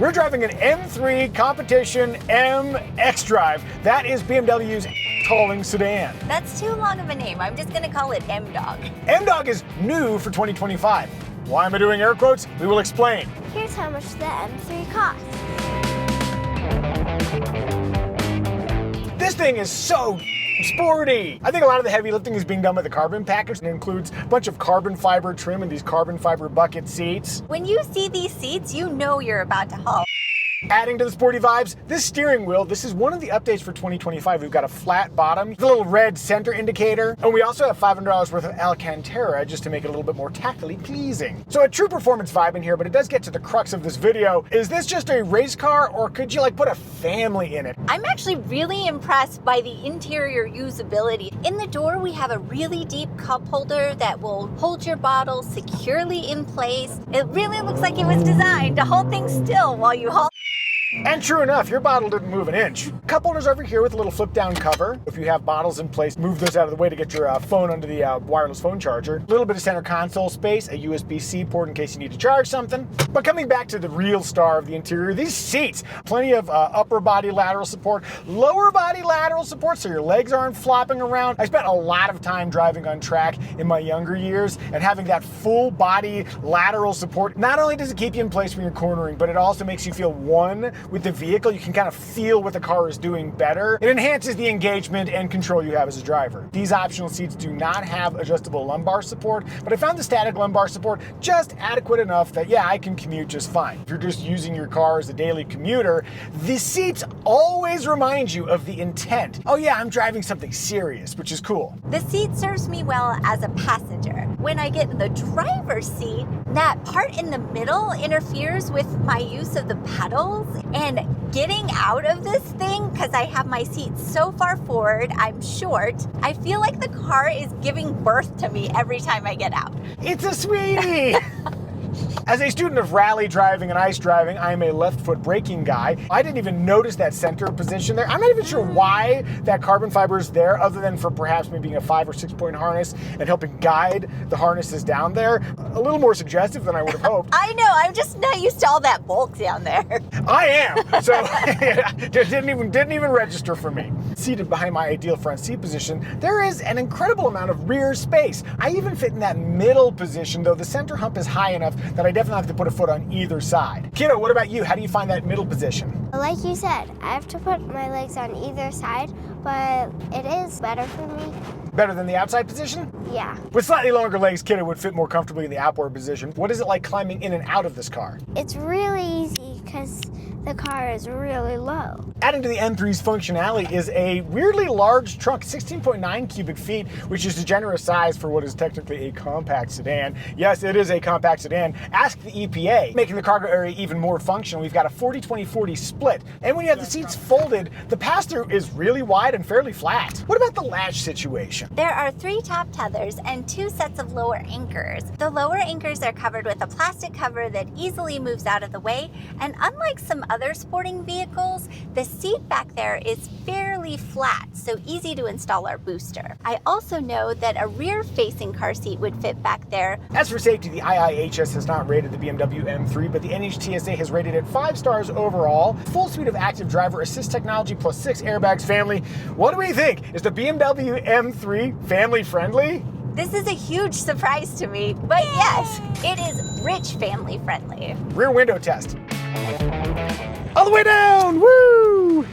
We're driving an M3 Competition M Xdrive. That is BMW's tolling sedan. That's too long of a name. I'm just gonna call it M-Dog. M-Dog is new for 2025. Why am I doing air quotes? We will explain. Here's how much the M3 costs. This thing is so sporty. I think a lot of the heavy lifting is being done with the carbon package. It includes a bunch of carbon fiber trim and these carbon fiber bucket seats. When you see these seats, you know you're about to haul. Adding to the sporty vibes, this steering wheel, this is one of the updates for 2025. We've got a flat bottom, the little red center indicator, and we also have $500 worth of Alcantara just to make it a little bit more tactily pleasing. So a true performance vibe in here, but it does get to the crux of this video. Is this just a race car, or could you like put a family in it? I'm actually really impressed by the interior usability. In the door, we have a really deep cup holder that will hold your bottle securely in place. It really looks like it was designed to hold things still while you haul. And true enough, your bottle didn't move an inch. Cup holders over here with a little flip down cover. If you have bottles in place, move those out of the way to get your phone under the wireless phone charger. A little bit of center console space, a USB-C port in case you need to charge something. But coming back to the real star of the interior, these seats. Plenty of upper body lateral support, lower body lateral support so your legs aren't flopping around. I spent a lot of time driving on track in my younger years, and having that full body lateral support, not only does it keep you in place when you're cornering, but it also makes you feel one with the vehicle. You can kind of feel what the car is doing better. It enhances the engagement and control you have as a driver. These optional seats do not have adjustable lumbar support, but I found the static lumbar support just adequate enough that, yeah, I can commute just fine. If you're just using your car as a daily commuter, the seats always remind you of the intent. Oh yeah, I'm driving something serious, which is cool. The seat serves me well as a passenger. When I get in the driver's seat, that part in the middle interferes with my use of the pedals, and getting out of this thing, because I have my seat so far forward, I'm short, I feel like the car is giving birth to me every time I get out. It's a sweetie! As a student of rally driving and ice driving, I'm a left foot braking guy. I didn't even notice that center position there. I'm not even sure why that carbon fiber is there, other than for perhaps maybe being a 5 or 6 point harness and helping guide the harnesses down there. A little more suggestive than I would have hoped. I know, I'm just not used to all that bulk down there. I am, so it didn't even register for me. Seated behind my ideal front seat position, there is an incredible amount of rear space. I even fit in that middle position, though the center hump is high enough that I definitely have to put a foot on either side. Kiddo, what about you? How do you find that middle position? Like you said, I have to put my legs on either side, but it is better for me. Better than the outside position? Yeah. With slightly longer legs, Kiddo would fit more comfortably in the outboard position. What is it like climbing in and out of this car? It's really easy because the car is really low. Adding to the M3's functionality is a weirdly large trunk, 16.9 cubic feet, which is a generous size for what is technically a compact sedan. Yes, it is a compact sedan. Ask the EPA. Making the cargo area even more functional, we've got a 40-20-40 split. And when you have the seats folded, the pass-through is really wide and fairly flat. What about the latch situation? There are 3 top tethers and 2 sets of lower anchors. The lower anchors are covered with a plastic cover that easily moves out of the way, and unlike some other sporting vehicles, the seat back there is fairly flat, so easy to install our booster. I also know that a rear-facing car seat would fit back there. As for safety, the IIHS has not rated the BMW M3, but the NHTSA has rated it 5 stars overall. Full suite of active driver assist technology plus 6 airbags family. What do we think? Is the BMW M3 family friendly? This is a huge surprise to me, but yes, it is rich family friendly. Rear window test. All the way down, woo!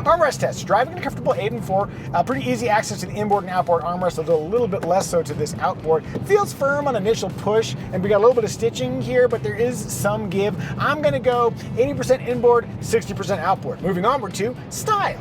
Armrest test. Driving in a comfortable 8 and 4. Pretty easy access to the inboard and outboard armrest, although a little bit less so to this outboard. Feels firm on initial push, and we got a little bit of stitching here, but there is some give. I'm gonna go 80% inboard, 60% outboard. Moving onward to style.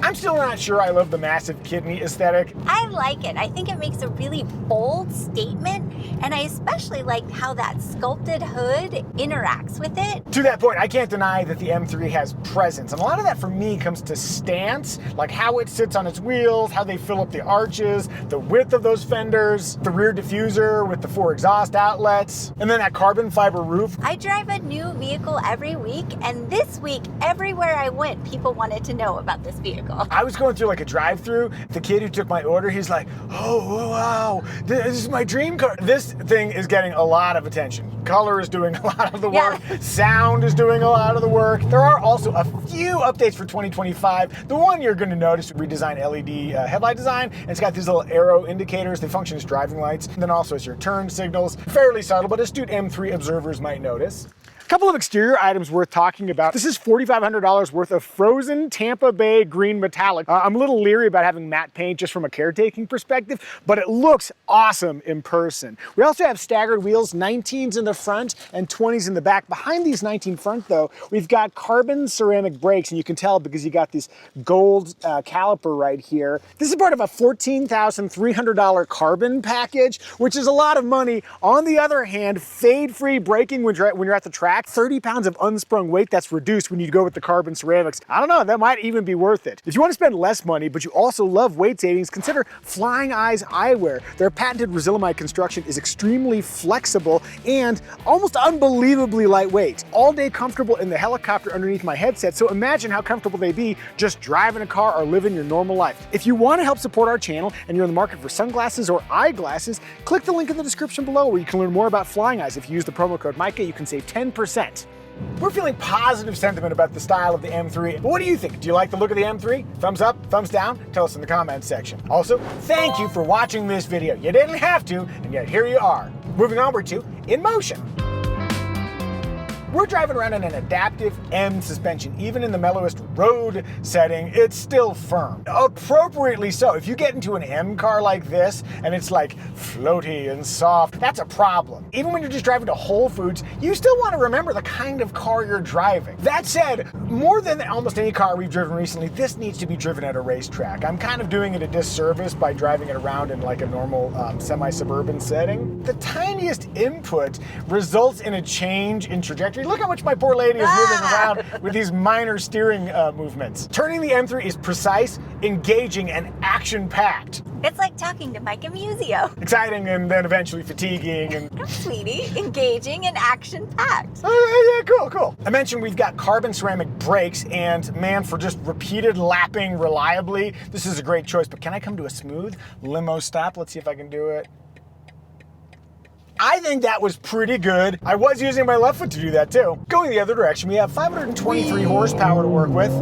I'm still not sure I love the massive kidney aesthetic. I like it. I think it makes a really bold statement, and I especially like how that sculpted hood interacts with it. To that point, I can't deny that the M3 has presence, and a lot of that for me comes to stance, like how it sits on its wheels, how they fill up the arches, the width of those fenders, the rear diffuser with the 4 exhaust outlets, and then that carbon fiber roof. I drive a new vehicle every week, and this week, everywhere I went, people wanted to know about this vehicle. beautiful. I was going through like a drive-through. The kid who took my order, he's like, oh, wow, this is my dream car. This thing is getting a lot of attention. Color is doing a lot of the work. Yeah. Sound is doing a lot of the work. There are also a few updates for 2025. The one you're going to notice, redesigned LED headlight design. And it's got these little arrow indicators. They function as driving lights. And then also as your turn signals. Fairly subtle, but astute M3 observers might notice. A couple of exterior items worth talking about. This is $4,500 worth of frozen Tampa Bay green metallic. I'm a little leery about having matte paint just from a caretaking perspective, but it looks awesome in person. We also have staggered wheels, 19s in the front and 20s in the back. Behind these 19 front though, we've got carbon ceramic brakes, and you can tell because you got this gold caliper right here. This is part of a $14,300 carbon package, which is a lot of money. On the other hand, fade-free braking when you're at the track, 30 pounds of unsprung weight that's reduced when you go with the carbon ceramics. I don't know, that might even be worth it. If you want to spend less money, but you also love weight savings, consider Flying Eyes Eyewear. Their patented Resilimide construction is extremely flexible and almost unbelievably lightweight. All day comfortable in the helicopter underneath my headset, so imagine how comfortable they'd be just driving a car or living your normal life. If you want to help support our channel and you're in the market for sunglasses or eyeglasses, click the link in the description below where you can learn more about Flying Eyes. If you use the promo code Micah, you can save 10%. We're feeling positive sentiment about the style of the M3. But what do you think? Do you like the look of the M3? Thumbs up, thumbs down? Tell us in the comments section. Also, thank you for watching this video. You didn't have to, and yet here you are. Moving onward to In Motion. We're driving around in an adaptive M suspension. Even in the mellowest road setting, it's still firm. Appropriately so. If you get into an M car like this and it's like floaty and soft, that's a problem. Even when you're just driving to Whole Foods, you still want to remember the kind of car you're driving. That said, more than almost any car we've driven recently, this needs to be driven at a racetrack. I'm kind of doing it a disservice by driving it around in like a normal semi-suburban setting. The tiniest input results in a change in trajectory. Look how much my poor lady is moving around with these minor steering movements. Turning the M3 is precise, engaging, and action-packed. It's like talking to Micah Muzio. Exciting and then eventually fatiguing and... No, sweetie, engaging and action-packed. Yeah, cool. I mentioned we've got carbon ceramic brakes, and man, for just repeated lapping reliably, this is a great choice. But can I come to a smooth limo stop? Let's see if I can do it. I think that was pretty good. I was using my left foot to do that too. Going the other direction, we have 523 horsepower to work with.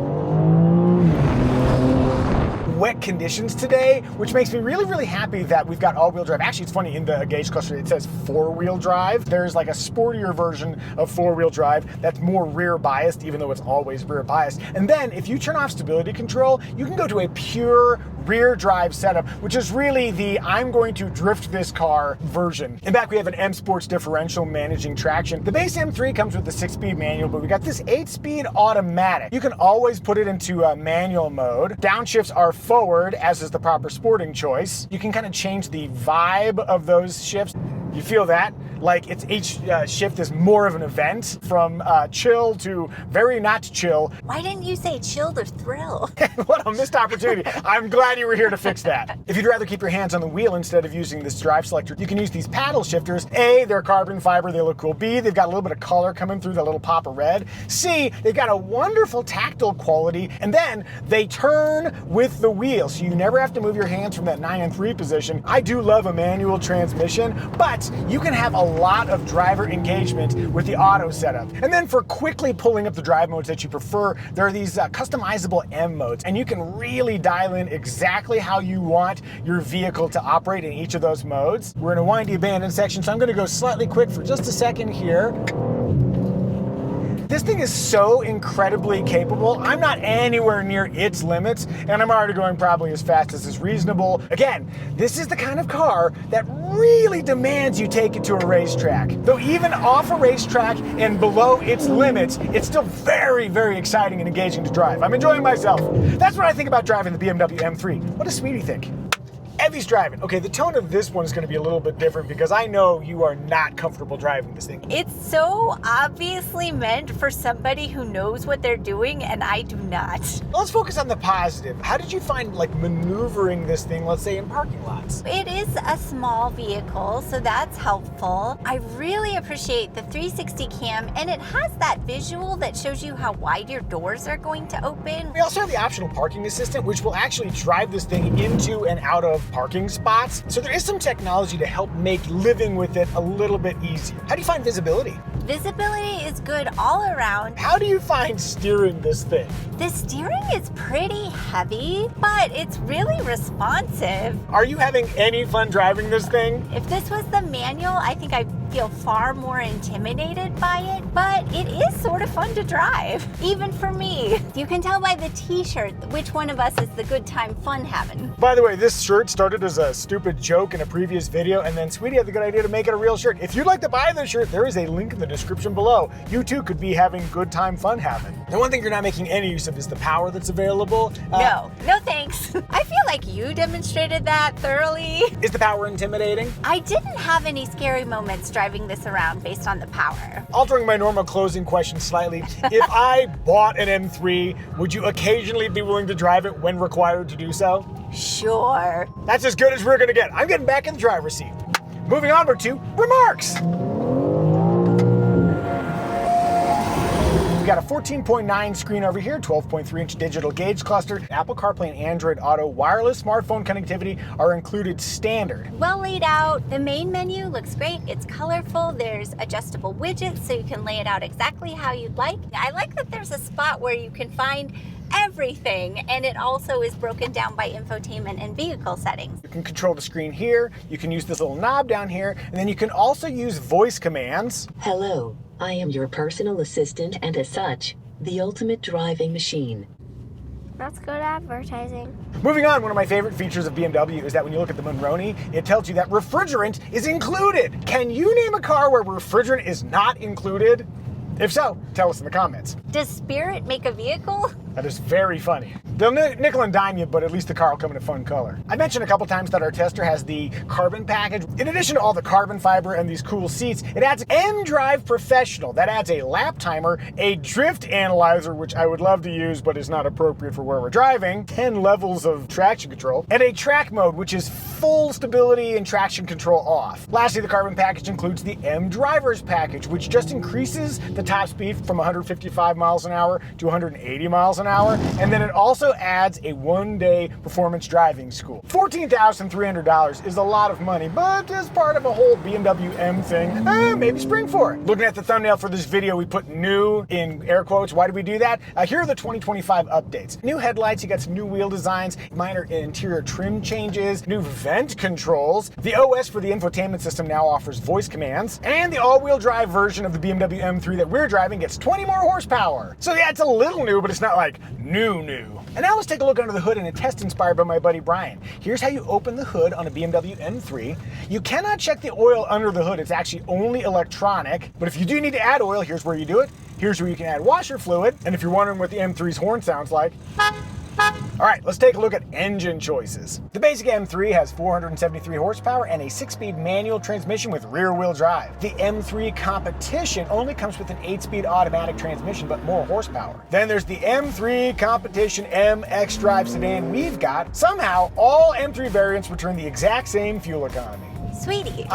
Wet conditions today, which makes me really happy that we've got all-wheel drive. Actually, it's funny, in the gauge cluster it says four-wheel drive. There's like a sportier version of four-wheel drive that's more rear biased, even though it's always rear biased. And then if you turn off stability control, you can go to a pure rear drive setup, which is really the I'm going to drift this car version. In back, we have an M Sports differential managing traction. The base M3 comes with a 6-speed manual, but we got this 8-speed automatic. You can always put it into manual mode. Downshifts are forward, as is the proper sporting choice. You can kind of change the vibe of those shifts. You feel that? Like each shift is more of an event, from chill to very not chill. Why didn't you say chilled or thrill? What a missed opportunity. I'm glad you were here to fix that. If you'd rather keep your hands on the wheel instead of using this drive selector, you can use these paddle shifters. A, they're carbon fiber, they look cool. B, they've got a little bit of color coming through, that little pop of red. C, they've got a wonderful tactile quality, and then they turn with the wheel, so you never have to move your hands from that 9 and 3 position. I do love a manual transmission, but you can have a lot of driver engagement with the auto setup. And then for quickly pulling up the drive modes that you prefer, there are these customizable M modes, and you can really dial in exactly how you want your vehicle to operate in each of those modes. We're in a windy abandoned section, so I'm going to go slightly quick for just a second here. This thing is so incredibly capable. I'm not anywhere near its limits, and I'm already going probably as fast as is reasonable. Again, this is the kind of car that really demands you take it to a racetrack. Though even off a racetrack and below its limits, it's still very exciting and engaging to drive. I'm enjoying myself. That's what I think about driving the BMW M3. What does Sweetie think? Evie's driving. Okay, the tone of this one is going to be a little bit different because I know you are not comfortable driving this thing. It's so obviously meant for somebody who knows what they're doing, and I do not. Let's focus on the positive. How did you find like maneuvering this thing, let's say in parking lots? It is a small vehicle, so that's helpful. I really appreciate the 360 cam, and it has that visual that shows you how wide your doors are going to open. We also have the optional parking assistant, which will actually drive this thing into and out of parking spots. So there is some technology to help make living with it a little bit easier. How do you find visibility? Visibility is good all around. How do you find steering this thing? The steering is pretty heavy, but it's really responsive. Are you having any fun driving this thing? If this was the manual, I think I'd feel far more intimidated by it, but it is sort of fun to drive, even for me. You can tell by the t-shirt which one of us is the good time fun having. By the way, this shirt started as a stupid joke in a previous video, and then Sweetie had the good idea to make it a real shirt. If you'd like to buy this shirt, there is a link in the description below. You too could be having good time fun having. The one thing you're not making any use of is the power that's available. No thanks. I feel like you demonstrated that thoroughly. Is the power intimidating? I didn't have any scary moments driving this around based on the power. Altering my normal closing question slightly, if I bought an M3, would you occasionally be willing to drive it when required to do so? Sure. That's as good as we're gonna get. I'm getting back in the driver's seat. Moving onward to remarks. We've got a 14.9 screen over here, 12.3-inch digital gauge cluster. Apple CarPlay and Android Auto wireless smartphone connectivity are included standard. Well laid out. The main menu looks great. It's colorful. There's adjustable widgets so you can lay it out exactly how you'd like. I like that there's a spot where you can find everything, and it also is broken down by infotainment and vehicle settings. You can control the screen here, you can use this little knob down here, and then you can also use voice commands. Hello, I am your personal assistant and as such, the ultimate driving machine. That's good advertising. Moving on, one of my favorite features of BMW is that when you look at the Monroney, it tells you that refrigerant is included. Can you name a car where refrigerant is not included? If so, tell us in the comments. Does Spirit make a vehicle? That is very funny. They'll nickel and dime you, but at least the car will come in a fun color. I mentioned a couple times that our tester has the carbon package. In addition to all the carbon fiber and these cool seats, it adds Xdrive Professional. That adds a lap timer, a drift analyzer, which I would love to use, but is not appropriate for where we're driving, 10 levels of traction control, and a track mode, which is full stability and traction control off. Lastly, the carbon package includes the M Drivers package, which just increases the top speed from 155 miles an hour to 180 miles an hour, and then it also adds a one-day performance driving school. $14,300 is a lot of money, but as part of a whole BMW M thing, maybe spring for it. Looking at the thumbnail for this video, we put new in air quotes. Why did we do that? Here are the 2025 updates. New headlights, you got some new wheel designs, minor interior trim changes, new vent controls. The OS for the infotainment system now offers voice commands, and the all-wheel drive version of the BMW M3 that we're driving gets 20 more horsepower. So yeah, it's a little new, but it's not like new. And now let's take a look under the hood in a test inspired by my buddy Brian. Here's how you open the hood on a BMW M3. You cannot check the oil under the hood. It's actually only electronic. But if you do need to add oil, here's where you do it. Here's where you can add washer fluid. And if you're wondering what the M3's horn sounds like, all right, let's take a look at engine choices. The basic M3 has 473 horsepower and a 6-speed manual transmission with rear-wheel drive. The M3 Competition only comes with an 8-speed automatic transmission, but more horsepower. Then there's the M3 Competition M Xdrive sedan we've got. Somehow, all M3 variants return the exact same fuel economy. Sweetie.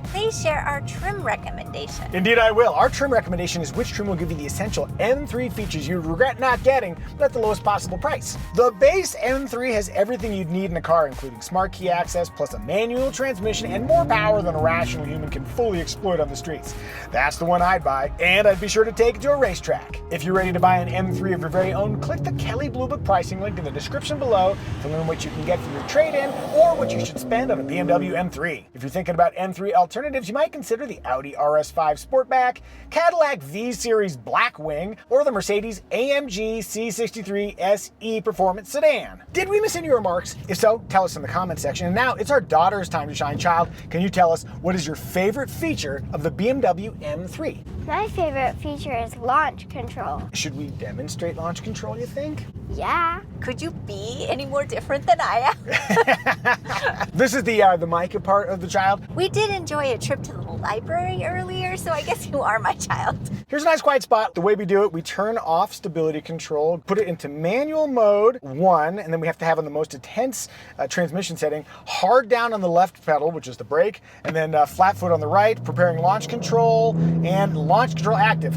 Please share our trim recommendation. Indeed I will. Our trim recommendation is which trim will give you the essential M3 features you'd regret not getting, but at the lowest possible price. The base M3 has everything you'd need in a car, including smart key access, plus a manual transmission and more power than a rational human can fully exploit on the streets. That's the one I'd buy, and I'd be sure to take it to a racetrack. If you're ready to buy an M3 of your very own, click the Kelley Blue Book pricing link in the description below to learn what you can get for your trade-in or what you should spend on a BMW M3. If you're thinking about M3 alternatives, you might consider the Audi RS5 Sportback, Cadillac V-Series Blackwing, or the Mercedes AMG C63 SE Performance Sedan. Did we miss any remarks? If so, tell us in the comment section. And now it's our daughter's time to shine. Child, can you tell us what is your favorite feature of the BMW M3? My favorite feature is launch control. Should we demonstrate launch control, you think? Yeah. Could you be any more different than I am? This is the Micah part of the child. We did enjoy a trip to the library earlier, so I guess you are my child. Here's a nice quiet spot. The way we do it, we turn off stability control, put it into manual mode 1, and then we have to have on the most intense transmission setting, hard down on the left pedal, which is the brake, and then flat foot on the right, preparing launch control, and launch control active.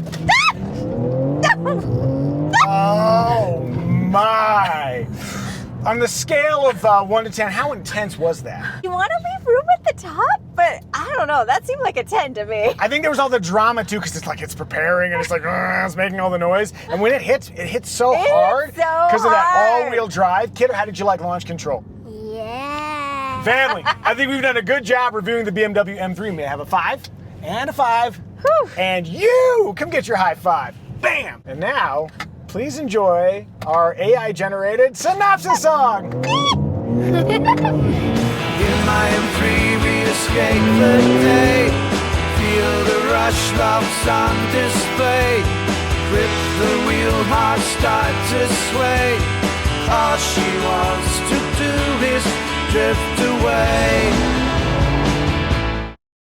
Oh my! On the scale of 1 to 10, how intense was that? You want to leave room at the top? But I don't know, that seemed like a 10 to me. I think there was all the drama too, because it's preparing and it's making all the noise. And when it hits so hard because of that all-wheel drive. Kiddo, how did you like launch control? Yeah. Family, I think we've done a good job reviewing the BMW M3. May I have a 5 and a 5? Whew. And you come get your high five. Bam! And now, please enjoy our AI-generated Synopsis Song. In my M3 we escape the day. Feel the rush, love's on display. Grip the wheel, heart start to sway. All she wants to do is drift away.